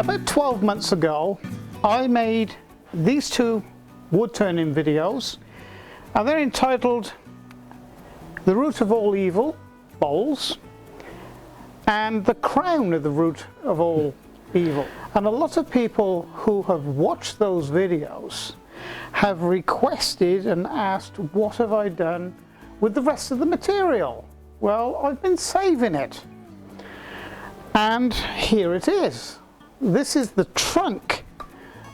About 12 months ago, I made these two wood turning videos, and they're entitled The Root of All Evil, Bowls, and The Crown of the Root of All Evil. And a lot of people who have watched those videos have requested and asked, what have I done with the rest of the material? Well, I've been saving it. And here it is. This is the trunk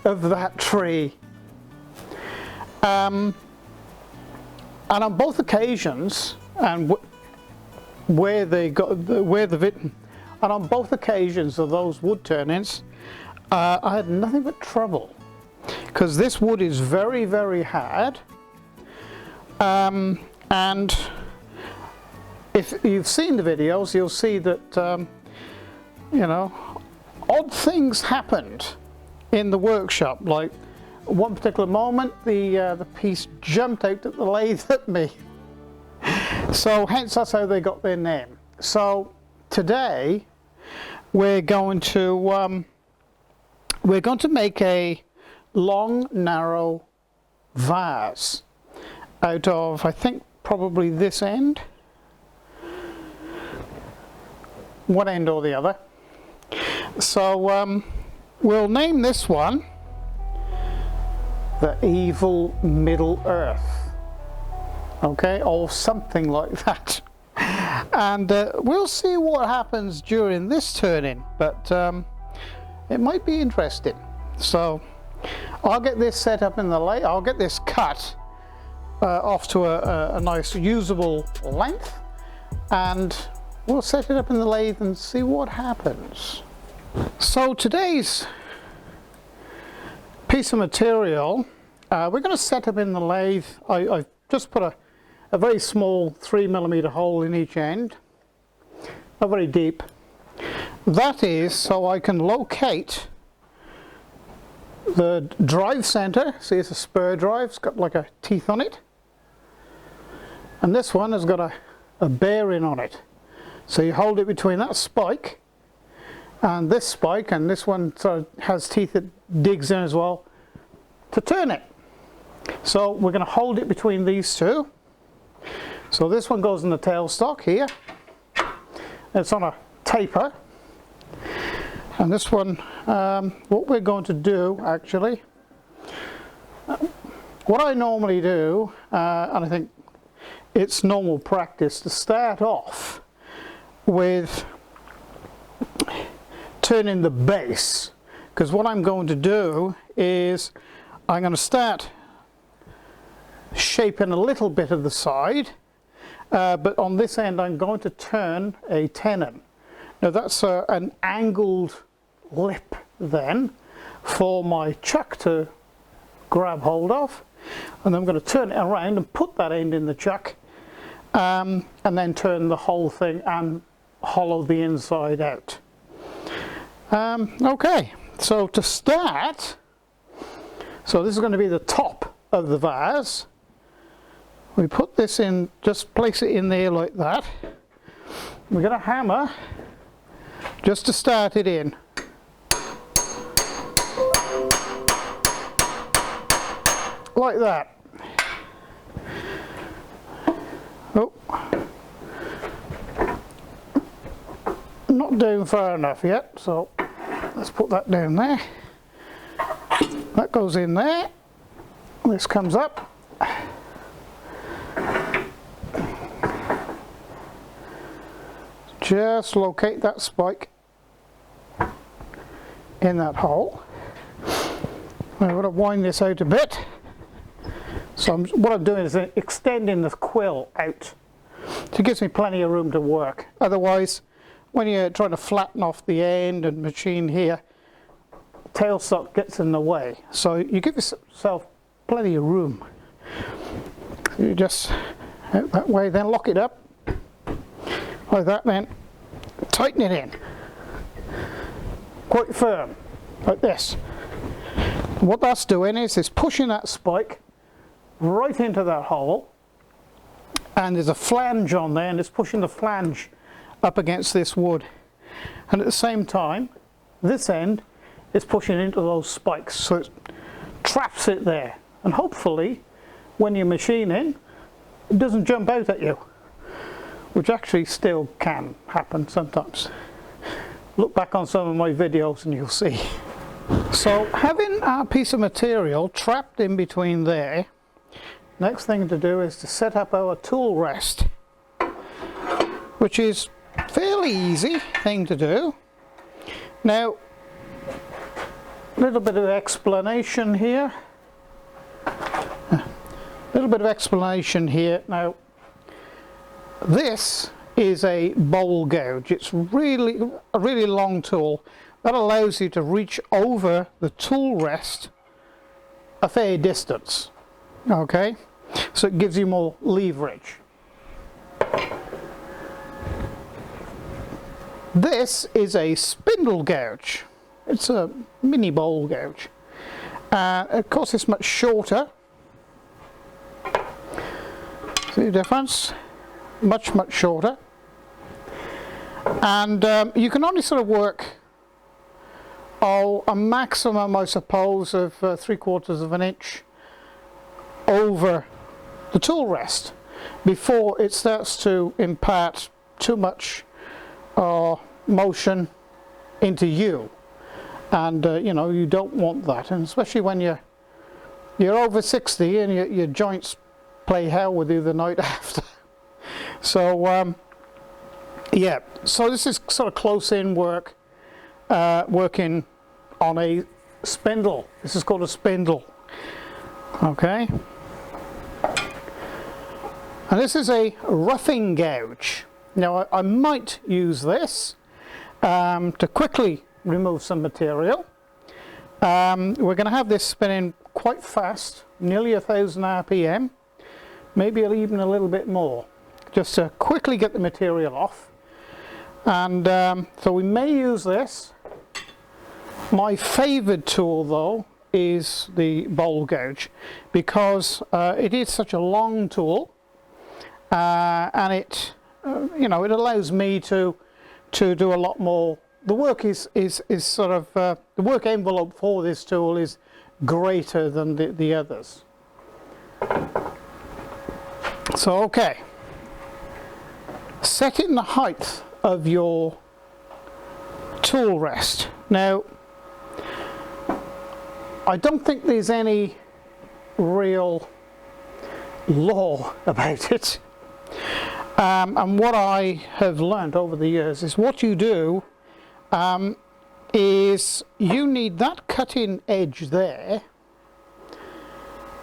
of that tree. And on both occasions, and on both occasions of those wood turnings, I had nothing but trouble, because this wood is very, very hard. And if you've seen the videos, you'll see that you know, odd things happened in the workshop. Like one particular moment, the piece jumped out at the lathe at me. So hence that's how they got their name. So today we're going to make a long, narrow vase out of, I think, probably this end, one end or the other. So we'll name this one the Evil Middle Earth, okay, or something like that. And we'll see what happens during this turning, but it might be interesting. So I'll get this set up in the lathe. I'll get this cut off to a nice usable length, and we'll set it up in the lathe and see what happens. So today's piece of material, we're going to set up in the lathe. I've just put a very small 3mm hole in each end, not very deep. That is so I can locate the drive center. See, it's a spur drive, it's got like a teeth on it, and this one has got a bearing on it. So you hold it between that spike and this spike, and this one sort of has teeth that digs in as well to turn it. So we're going to hold it between these two. So this one goes in the tailstock here. It's on a taper. And this one, what we're going to do actually, what I normally do, and I think it's normal practice to start off with turning the base, because what I'm going to do is I'm going to start shaping a little bit of the side, but on this end I'm going to turn a tenon. Now that's an angled lip then for my chuck to grab hold of, and I'm going to turn it around and put that end in the chuck, and then turn the whole thing and hollow the inside out. Okay, so to start, so this is going to be the top of the vase. We put this in, just place it in there like that. We're going to hammer just to start it in. Like that. Oh, not down far enough yet, so let's put that down there. That goes in there. This comes up. Just locate that spike in that hole. I'm going to wind this out a bit. So what I'm doing is extending the quill out. So it gives me plenty of room to work. Otherwise, when you're trying to flatten off the end and machine here, tailstock gets in the way. So you give yourself plenty of room. You just out that way, then lock it up like that, then tighten it in quite firm like this. And what that's doing is pushing that spike right into that hole, and there's a flange on there, and it's pushing the flange up against this wood, and at the same time this end it's pushing into those spikes, so it traps it there, and hopefully when you're machining it doesn't jump out at you, which actually still can happen sometimes. Look back on some of my videos and you'll see. So having our piece of material trapped in between there, next thing to do is to set up our tool rest, which is a fairly easy thing to do. Now, a little bit of explanation here. Now, this is a bowl gouge. It's a really long tool that allows you to reach over the tool rest a fair distance. Okay, so it gives you more leverage. This is a spindle gouge. It's a mini bowl gouge. Of course, it's much shorter. See the difference? Much shorter. And you can only sort of work a maximum, I suppose, of 3/4 of an inch over the tool rest before it starts to impart too much motion into you. And you know, you don't want that, and especially when you're over 60 and your joints play hell with you the night after. So yeah, so this is sort of close-in work, working on a spindle. This is called a spindle. Okay, and this is a roughing gouge. Now I might use this to quickly remove some material. We're going to have this spinning quite fast, nearly 1000 RPM, maybe even a little bit more, just to quickly get the material off. And so we may use this. My favoured tool though is the bowl gouge, because it is such a long tool, and it you know, it allows me to do a lot more. The work is sort of the work envelope for this tool is greater than the others. So okay, setting the height of your tool rest. Now, I don't think there's any real law about it, and what I have learned over the years is what you do is you need that cutting edge there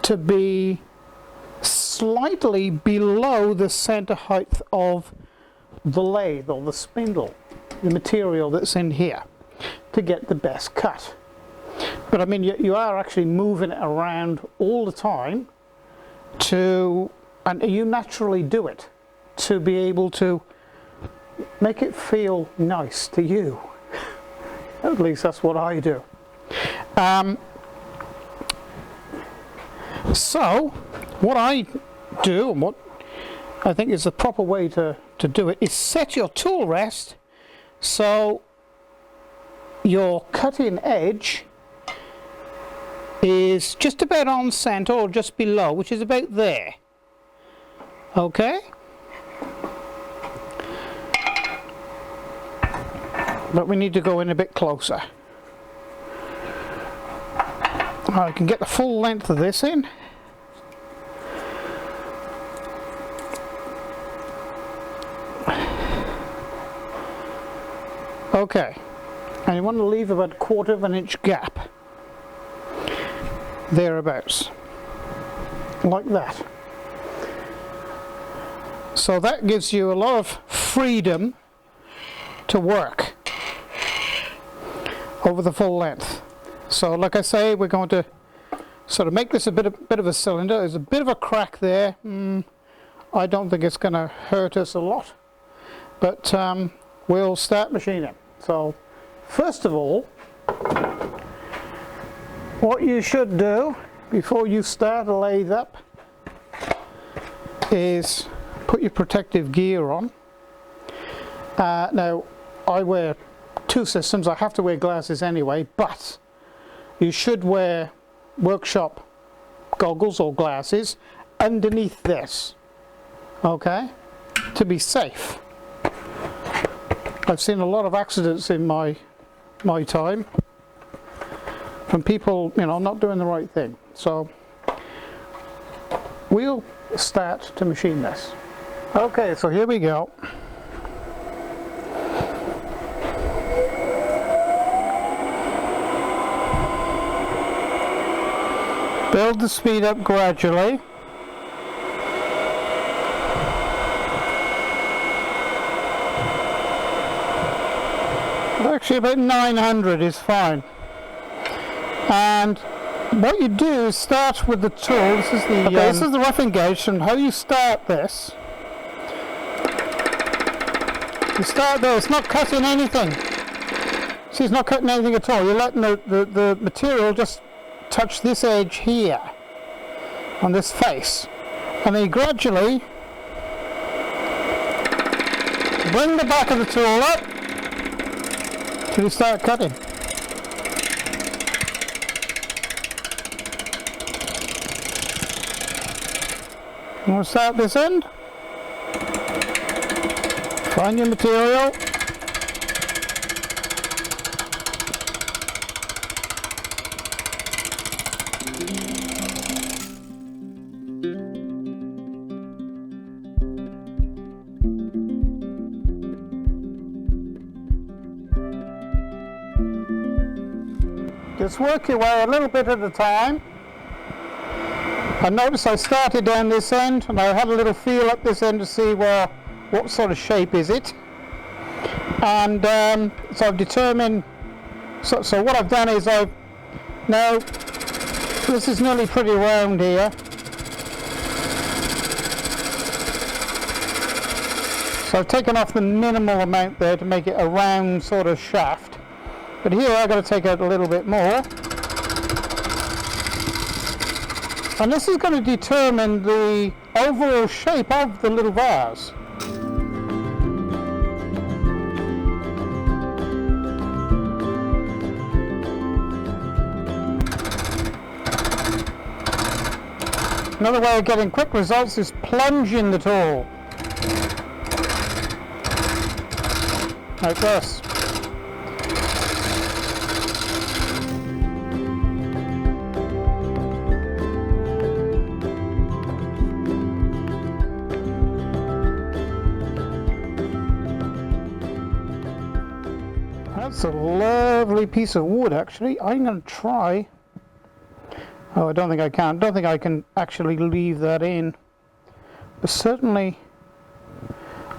to be slightly below the center height of the lathe or the spindle, the material that's in here, to get the best cut. But I mean, you are actually moving it around all the time and you naturally do it to be able to make it feel nice to you. At least that's what I do. So what I do, and what I think is the proper way to do it, is set your tool rest so your cutting edge is just about on center or just below, which is about there. Okay? But we need to go in a bit closer. I can get the full length of this in. Okay, and you want to leave about 1/4 of an inch gap, thereabouts, like that. So that gives you a lot of freedom to work over the full length. So like I say, we're going to sort of make this a bit of a cylinder. There's a bit of a crack there. I don't think it's going to hurt us a lot, but we'll start machining. So first of all, what you should do before you start a lathe up is put your protective gear on. Now I wear 2 systems. I have to wear glasses anyway, but you should wear workshop goggles or glasses underneath this, okay, to be safe. I've seen a lot of accidents in my time from people, you know, not doing the right thing. So we'll start to machine this. Okay, so here we go. Build the speed up gradually. Actually about 900 is fine. And what you do is start with the tool. This is the this is the roughing gauge, and how you start this. You start there, it's not cutting anything. See, it's not cutting anything at all. You're letting the material just touch this edge here on this face, and then you gradually bring the back of the tool up till you start cutting. You want to start this end, find your material, just work your way a little bit at a time. I noticed I started down this end and I had a little feel up this end to see, well, what sort of shape is it, and so I've determined, so what I've done is now this is nearly pretty round here, so I've taken off the minimal amount there to make it a round sort of shaft, but here I've got to take out a little bit more. And this is going to determine the overall shape of the little vase. Another way of getting quick results is plunging the tool. Like this. That's a lovely piece of wood, actually. I'm going to try. Oh, I don't think I can. Don't think I can actually leave that in. But certainly,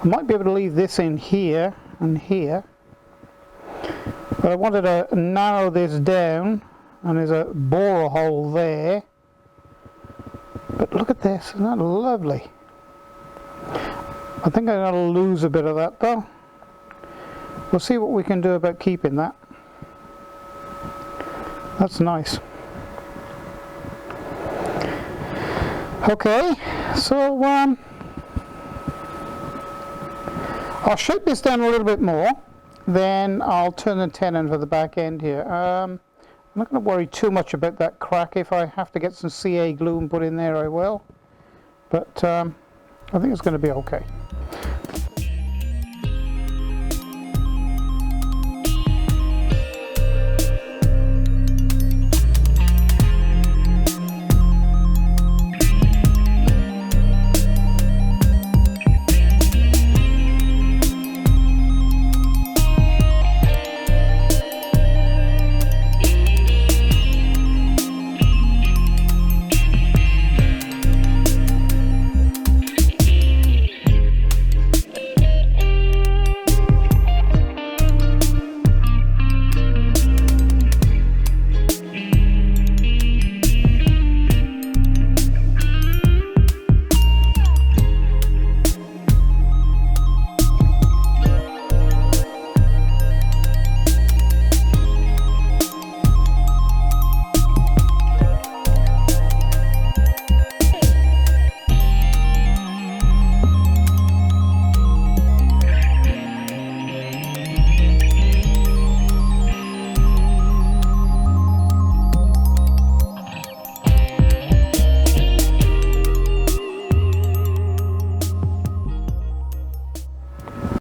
I might be able to leave this in here and here. But I wanted to narrow this down, and there's a borer hole there. But look at this, isn't that lovely? I think I'm going to lose a bit of that though. We'll see what we can do about keeping that. That's nice. Okay, so I'll shape this down a little bit more, then I'll turn the tenon for the back end here. I'm not going to worry too much about that crack. If I have to get some CA glue and put in there, I will. But I think it's going to be okay.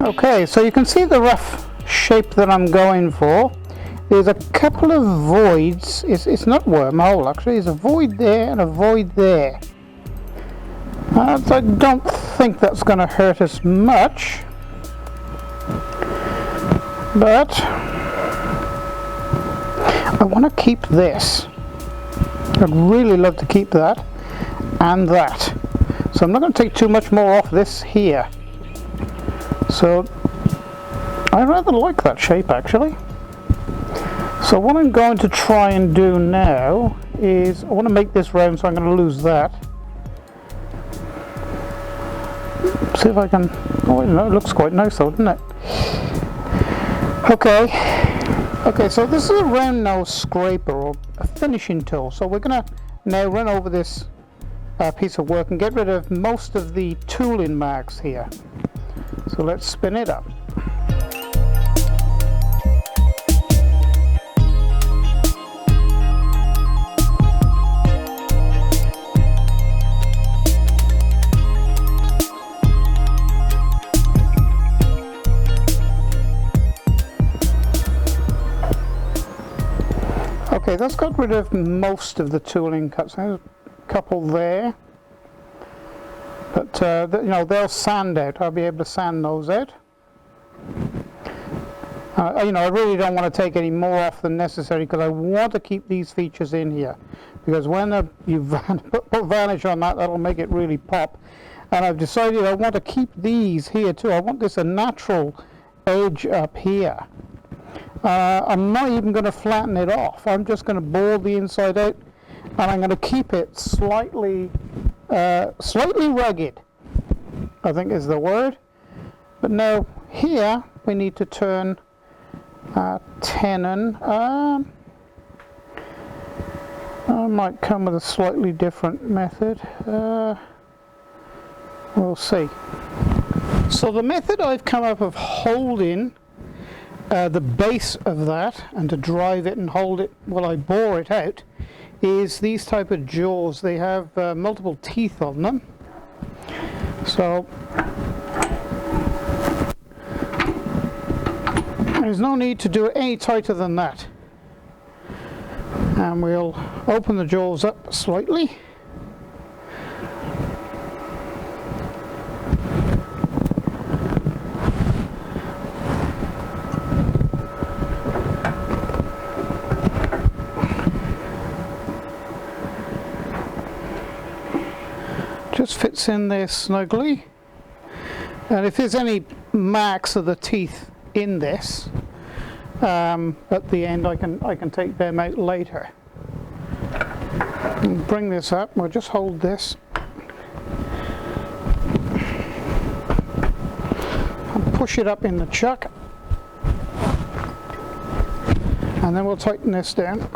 Okay, so you can see the rough shape that I'm going for. There's a couple of voids. It's not wormhole actually, there's a void there and a void there. I don't think that's going to hurt us much, but I want to keep this. I'd really love to keep that and that. So I'm not going to take too much more off this here. So I rather like that shape actually. So what I'm going to try and do now is I want to make this round, so I'm going to lose that. See if I can. Oh, I don't know, it looks quite nice though, doesn't it? Okay, so this is a round nose scraper or a finishing tool. So we're going to now run over this piece of work and get rid of most of the tooling marks here. So let's spin it up. Okay, that's got rid of most of the tooling cuts. There's a couple there, but you know, they'll sand out. I'll be able to sand those out. You know, I really don't want to take any more off than necessary because I want to keep these features in here, because when you put varnish on that, that'll make it really pop. And I've decided I want to keep these here too. I want this a natural edge up here. I'm not even going to flatten it off. I'm just going to bore the inside out, and I'm going to keep it slightly rugged, I think is the word. But now here we need to turn tenon. I might come with a slightly different method. We'll see. So the method I've come up of holding the base of that and to drive it and hold it while I bore it out is these type of jaws. They have multiple teeth on them, so there's no need to do it any tighter than that. And we'll open the jaws up slightly. Just fits in there snugly, and if there's any marks of the teeth in this at the end, I can take them out later. And bring this up. We'll just hold this and push it up in the chuck, and then we'll tighten this down.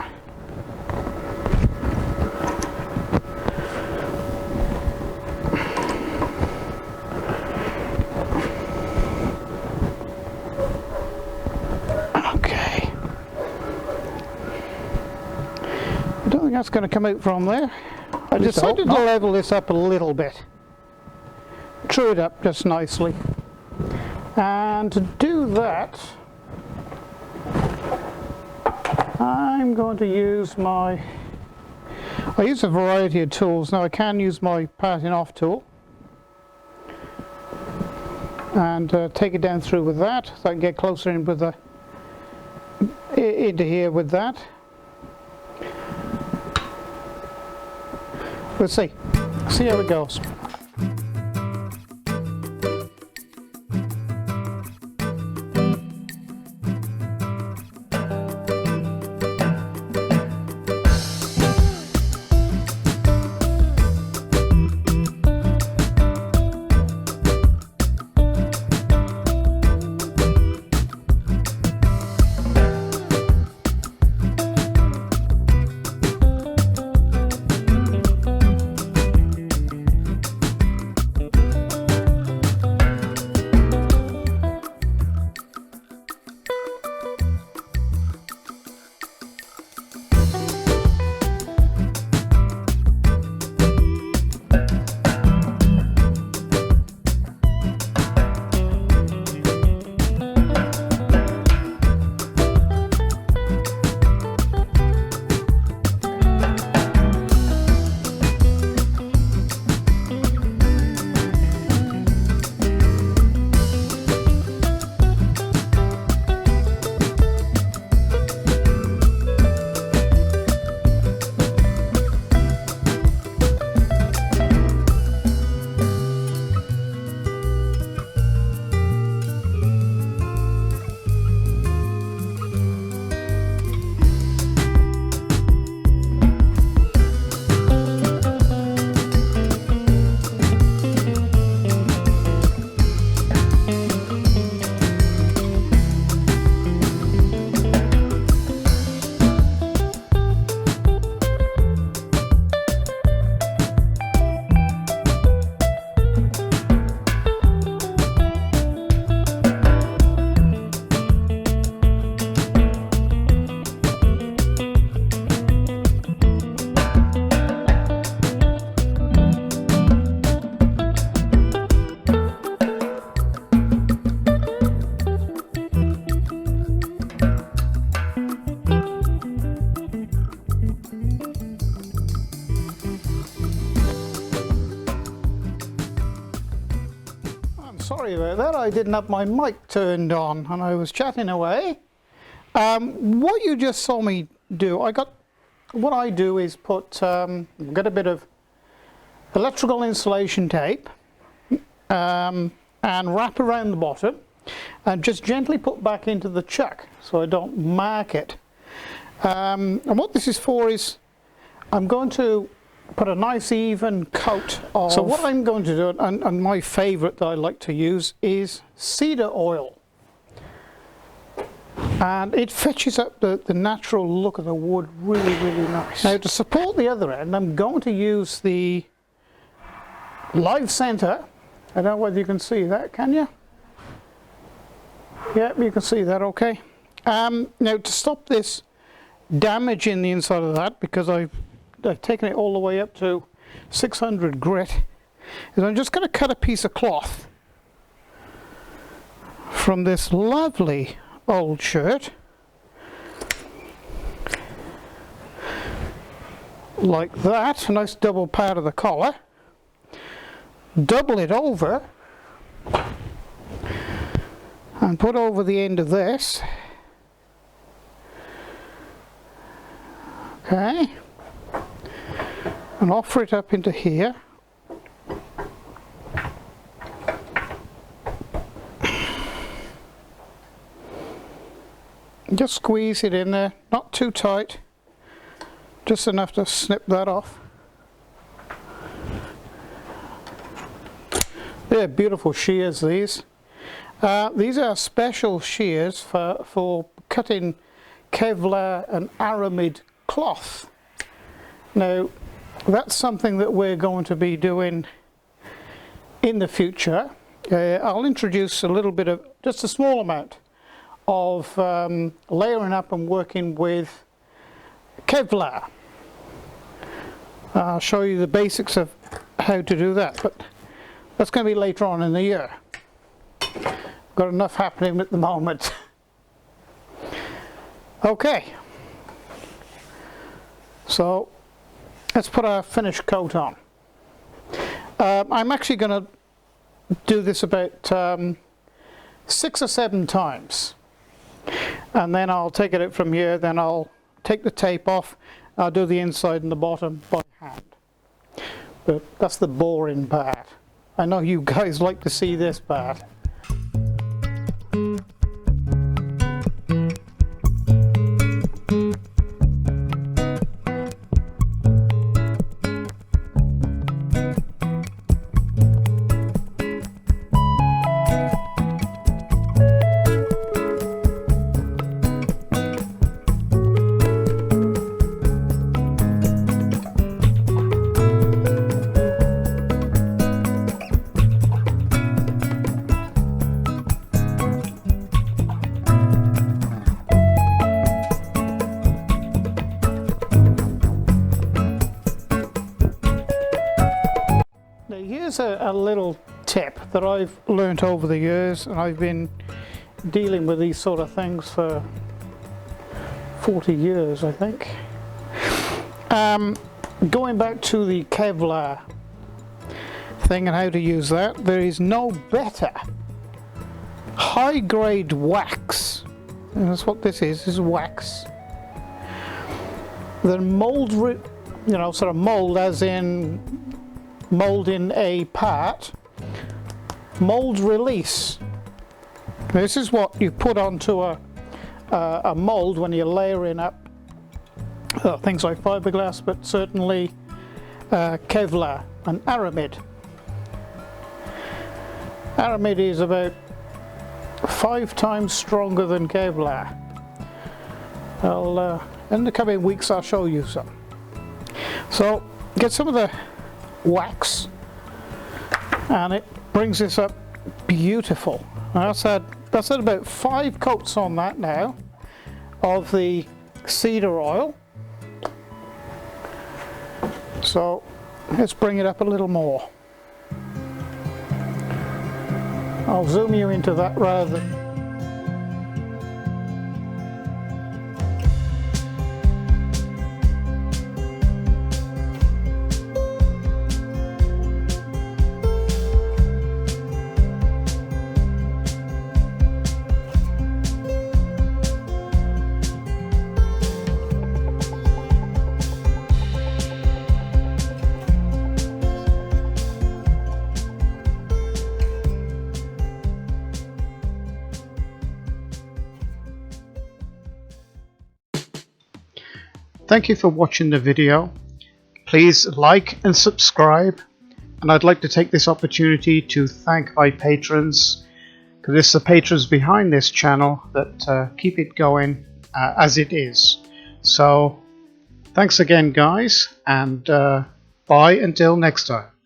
That's going to come out from there. I decided to level this up a little bit, true it up just nicely, and to do that I'm going to use I use a variety of tools. Now I can use my parting off tool and take it down through with that, so I can get closer in with into here with that. Let's see how it goes. that I didn't have my mic turned on and I was chatting away. What you just saw me do, what I do is get a bit of electrical insulation tape and wrap around the bottom and just gently put back into the chuck so I don't mark it. And what this is for is I'm going to put a nice even coat of... So what I'm going to do, and my favourite that I like to use, is cedar oil. And it fetches up the natural look of the wood really, really nice. Now to support the other end, I'm going to use the live centre. I don't know whether you can see that, can you? Yeah, you can see that okay. Now to stop this damage in the inside of that, because I've taken it all the way up to 600 grit, is I'm just going to cut a piece of cloth from this lovely old shirt, like that, a nice double part of the collar, double it over and put over the end of this. Okay, and offer it up into here. Just squeeze it in there, not too tight, just enough to snip that off. They're beautiful shears, these. These are special shears for cutting Kevlar and aramid cloth. Now, that's something that we're going to be doing in the future. I'll introduce a little bit of, just a small amount of layering up and working with Kevlar. I'll show you the basics of how to do that, but that's going to be later on in the year. Got enough happening at the moment. Okay, so let's put our finished coat on. I'm actually going to do this about 6 or 7 times. And then I'll take it out from here, then I'll take the tape off, I'll do the inside and the bottom by hand. But that's the boring part. I know you guys like to see this part. Here's a little tip that I've learnt over the years, and I've been dealing with these sort of things for 40 years, I think. Going back to the Kevlar thing and how to use that, there is no better high-grade wax, and that's what this is wax, than mold, sort of mold as in molding a part, mold release. This is what you put onto a mold when you're layering up things like fiberglass, but certainly Kevlar and aramid. Aramid is about 5 times stronger than Kevlar. In the coming weeks I'll show you some. So get some of the wax and it brings this up beautiful. That's had about 5 coats on that now of the cedar oil. So let's bring it up a little more. I'll zoom you into that rather than Thank you for watching the video. Please like and subscribe, and I'd like to take this opportunity to thank my patrons, because it's the patrons behind this channel that keep it going as it is. So thanks again, guys, and bye until next time.